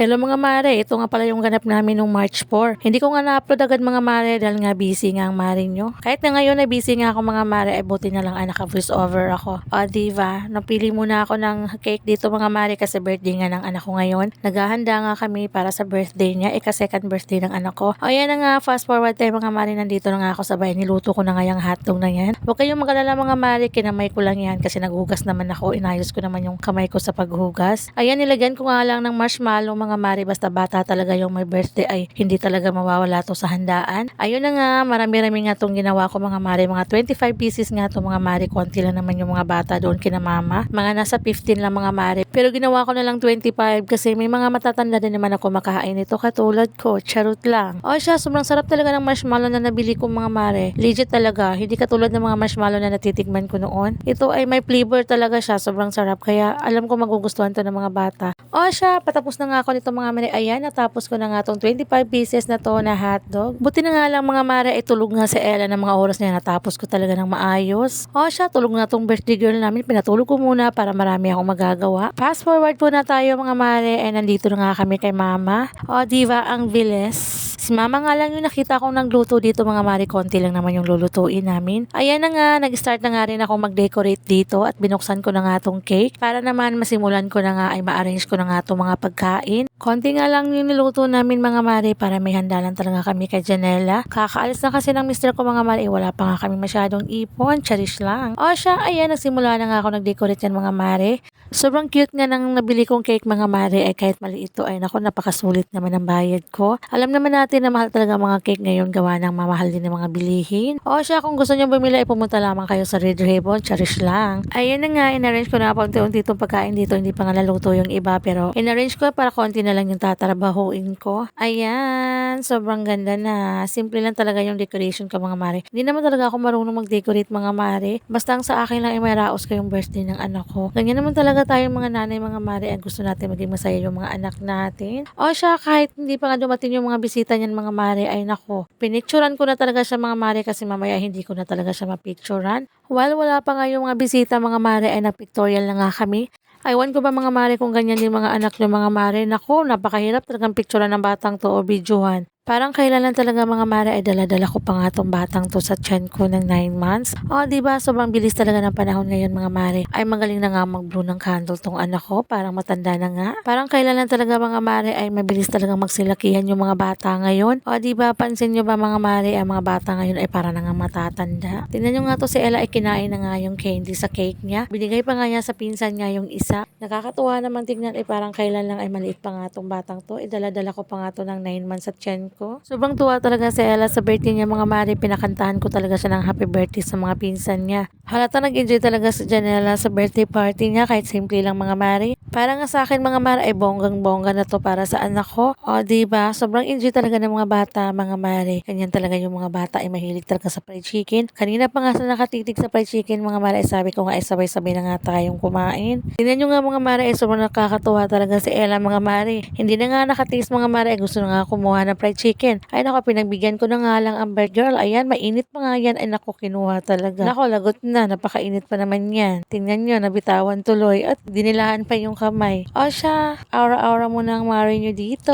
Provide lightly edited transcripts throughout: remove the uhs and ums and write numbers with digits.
Hello mga mare, ito nga pala yung ganap namin nung March 4. Hindi ko nga na-upload agad mga mare dahil nga busy nga ang mare nyo. Kahit na ngayon ay busy nga ako mga mare, ay buti na lang ay naka-voice over ako. O diba, napili muna ako ng cake dito mga mare kasi birthday nga ng anak ko ngayon. Naghahanda nga kami para sa birthday niya, second birthday ng anak ko. O yan na nga, fast forward tayo mga mare, nandito na nga ako sa bahay. Niluto ko na nga yung hotdog na yan. Huwag kayong magalala mga mare, kinamay ko lang yan kasi naghugas naman ako. Inayos ko naman yung kamay ko sa paghugas. Ayan, nilagyan ko nga lang ng marshmallow mga mare, basta bata talaga yung may birthday ay hindi talaga mawawala to sa handaan. Ayun na nga, marami-rami nga tong ginawa ko mga mare, mga 25 pieces nga to mga mare, konti lang naman yung mga bata doon kina mama. Mga nasa 15 lang mga mare, pero ginawa ko na lang 25 kasi may mga matatanda din naman ako makahain ito katulad ko, charot lang. O siya, sobrang sarap talaga ng marshmallow na nabili ko mga mare. Legit talaga, hindi katulad ng mga marshmallow na natitikman ko noon. Ito ay may flavor talaga siya, sobrang sarap, kaya alam ko magugustuhan to ng mga bata. O siya, patapos na nga ako nito mga mare. Ayan, natapos ko na nga tong 25 pieces na to na hotdog. Buti na nga lang mga mare, tulog nga si Ella ng mga oras na yan. Natapos ko talaga ng maayos. O siya, tulog na tong birthday girl namin. Pinatulog ko muna para marami akong magagawa. Fast forward po na tayo mga mare. Ay nandito na nga kami kay mama. O diva, ang bilis. Si mama nga lang yung nakita kong nagluto dito mga mare, konti lang naman yung lulutuin namin. Ayan na nga, nag-start na nga rin ako mag-decorate dito at binuksan ko na nga tong cake para naman masimulan ko na nga ay ma-arrange ko na nga tong mga pagkain. Konti nga lang yung niluto namin mga mare para may handa lang talaga kami kay Janela. Kakaalis na kasi ng mister ko mga mare, wala pa nga kami masyadong ipon, cherish lang. O siya, ayan, nagsimula na nga ako nag-decorate yan mga mare. Sobrang cute nga nang nabili kong cake mga mare, ay kahit maliit ito ay nako, napakasulit naman ang bayad ko. Alam naman natin na mahal talaga mga cake ngayon, gawa ng mamahal din ng mga bilihin. O siya, kung gusto niyo bumili ay pumunta lamang kayo sa Red Ribbon, cherish lang. Ayun na nga, in-arrange ko na pa unti-unti itong pagkain dito, hindi pa nga naluto yung iba pero in-arrange ko para konti na lang yung tatrabahuin ko. Ayan, sobrang ganda na. Simple lang talaga yung decoration ko mga mare. Hindi naman talaga ako marunong mag-decorate mga mare. Basta ang sa akin lang ay may raos ko yung birthday ng anak ko. Ganyan naman talaga tayong mga nanay mga mare, ang gusto natin maging masaya yung mga anak natin. O siya, kahit hindi pa nga dumating yung mga bisita niyan mga mare, ay nako, pinicturan ko na talaga siya mga mare kasi mamaya hindi ko na talaga siya mapicturan. While wala pa nga yung mga bisita mga mare, ay nag-pictorial na nga kami. Aywan ko ba mga mare kung ganyan din mga anak nyo mga mare. Nako, napakahirap talagang picturean ng batang to o videohan. Parang kailan lang talaga mga mare ay dala-dala ko pa nga tong batang to sa tiyan ko ng 9 months. O diba, sobrang bilis talaga ng panahon ngayon mga mare. Ay magaling na nga mag-blow ng candle tong anak ko, parang matanda na nga. Parang kailan lang talaga mga mare ay mabilis talaga magsilakihan yung mga bata ngayon. O diba, pansin nyo ba mga mare, ang mga bata ngayon ay parang na nga matatanda. Tingnan nyo nga to, si Ella ay kinain na nga yung candy sa cake niya. Binigay pa nga niya sa pinsan niya yung isa. Nakakatuwa naman tignan, ay parang kailan lang ay maliit pa nga tong batang to. Dala-dala ko pa nga to ng 9 months sa tiyan ko. Sobrang tuwa talaga si Ella sa birthday niya mga mare. Pinakantahan ko talaga siya ng happy birthday sa mga pinsan niya. Halata nag-enjoy talaga si Janela sa birthday party niya kahit simple lang mga mare. Para nga sa akin mga mare ay bonggang-bongga na to para sa anak ko. O diba, sobrang enjoy talaga ng mga bata mga mare. Ganyan talaga yung mga bata ay mahilig talaga sa fried chicken. Kanina pa nga sa nakatitig sa fried chicken mga mare, ay sabi ko nga ay sabay-sabay na nga tayong kumain. Tingnan nyo nga mga mare, ay sobrang nakakatuwa talaga si Ella mga mare. Hindi na nga nakatiis mga mare, ay gusto na nga kumuha ng fried chicken. Ay nako, pinagbigyan ko na nga lang ang bird girl. Ayan, mainit pa nga yan. Ay nako, kinuha talaga. Nako, lagot na. Napakainit pa naman yan. Tingnan nyo, nabitawan tuloy. At dinilaan pa yung kamay. O siya, aura-aura mo na ang mare nyo dito.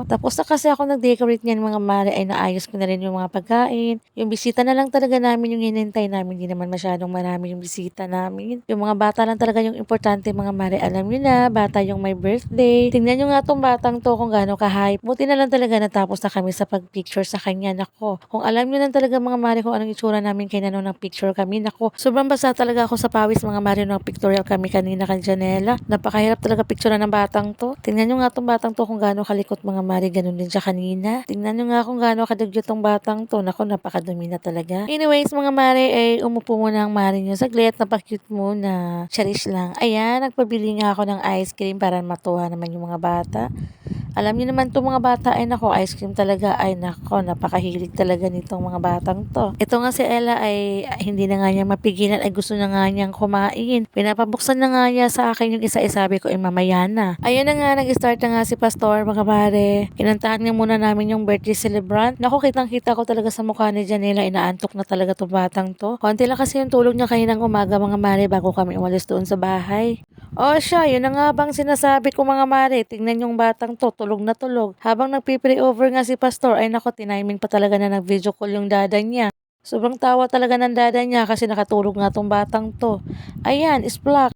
Tapos na kasi ako nag-decorate niyan mga mare, ay naayos ko na rin yung mga pagkain. Yung bisita na lang talaga namin yung hinintay namin. Hindi naman masyadong marami yung bisita namin. Yung mga bata lang talaga yung importante mga mare. Alam nyo na, bata yung may birthday. Tingnan nyo nga tong batang to kung gaano ka-hype. Buti na lang talaga natapos na kami sa pag-picture sa kanya. Nako, kung alam nyo lang talaga mga mare kung anong itsura namin kay Nano ng picture kami. Nako, sobrang basa talaga ako sa pawis mga mare ng pictorial kami kanina kay Janela. Napakahirap talaga picturean ng batang to. Tingnan nyo nga tong batang to kung gaano kalikot mga mare, ganun din siya kanina. Tingnan nyo nga kung gaano kadugyot tong batang to. Nako, napakadumi na talaga. Anyways mga mare, ay umupo muna ang mare nyo saglit, napakute muna. Cherish lang. Ayan, nagpabili nga ako ng ice cream para matuwa naman yung mga bata. Alam niyo naman itong mga bata ay nako, ice cream talaga ay nako, napakahilig talaga nitong mga batang to. Ito nga si Ella ay hindi na nga niya mapigilan, ay gusto na nga niyang kumain. Pinapabuksan na nga niya sa akin yung isa, sabi ko ay mamaya na. Ayun na nga, nag-start na nga si Pastor mga pare. Kinantahan niya muna namin yung birthday celebrant. Nako, kitang-kita ko talaga sa mukha ni Janela, inaantok na talaga itong batang to. Konti lang kasi yung tulog niya kaninang umaga mga mare bago kami umalis doon sa bahay. O siya, yun na nga bang sinasabi ko mga mare, tingnan yung batang to, tulog na tulog. Habang nagpipray over nga si pastor, ay nako, tiniming pa talaga na nag-video call yung dada niya. Sobrang tawa talaga ng dada niya kasi nakatulog nga tong batang to. Ayan, is block.